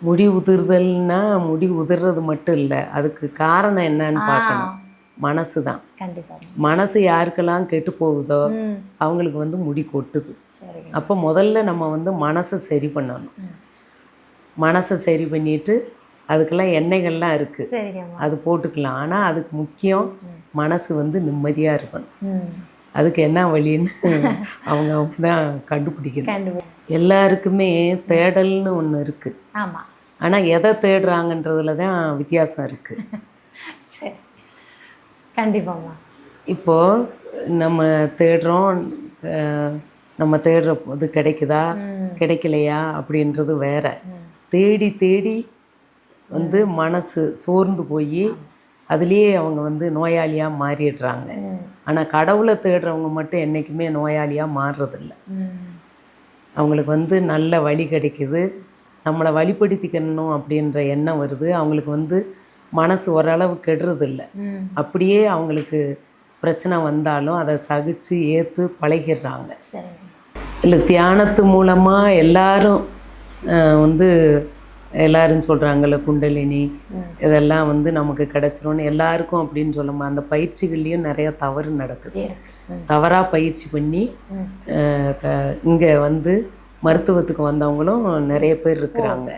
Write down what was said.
முடி உதிர்தல்னா முடி உதிர்றது மட்டும் இல்லை, அதுக்கு காரணம் என்னன்னு பார்க்கணும். மனசு தான். கண்டிப்பாக. மனசு யாருக்கெல்லாம் கெட்டு போகுதோ அவங்களுக்கு வந்து முடி கொட்டுது. அப்போ முதல்ல நம்ம வந்து மனசை சரி பண்ணணும். மனசை சரி பண்ணிட்டு அதுக்கெல்லாம் எண்ணெய்கள்லாம் இருக்குது, அது போட்டுக்கலாம். ஆனால் அதுக்கு முக்கியம் மனசு வந்து நிம்மதியாக இருக்கணும். அதுக்கு என்ன வழின்னு அவங்க தான் கண்டுபிடிக்கணும். எல்லாருக்குமே தேடல்னு ஒன்று இருக்குது. ஆமாம். ஆனால் எதை தேடுறாங்கன்றதுல தான் வித்தியாசம் இருக்குது. சரி, கண்டிப்பாம்மா. இப்போது நம்ம தேடுறோம், நம்ம தேடுற இது கிடைக்குதா கிடைக்கலையா அப்படின்றது வேற. தேடி தேடி வந்து மனசு சோர்ந்து போய் அதுலேயே அவங்க வந்து நோயாளியாக மாறிடுறாங்க. ஆனால் கடவுளை தேடுறவங்க மட்டும் என்றைக்குமே நோயாளியாக மாறுறதில்ல. அவங்களுக்கு வந்து நல்ல வழி கிடைக்குது, நம்மளை வழிப்படுத்திக்கணும் அப்படின்ற எண்ணம் வருது. அவங்களுக்கு வந்து மனசு ஓரளவு கெடுறதில்ல. அப்படியே அவங்களுக்கு பிரச்சனை வந்தாலும் அதை சகித்து ஏற்று பழகிடுறாங்க. இல்லை, தியானத்து மூலமாக எல்லாரும் வந்து எல்லாரும் சொல்கிறாங்கல்ல, குண்டலினி இதெல்லாம் வந்து நமக்கு கிடச்சிரும்னு எல்லாருக்கும் அப்படின்னு சொல்லணும். அந்த பயிற்சிகள்லேயும் நிறையா தவறு நடக்குது. தவறாக பயிற்சி பண்ணி இங்கே வந்து மருத்துவத்துக்கு வந்தவங்களும் நிறைய பேர் இருக்கிறாங்க.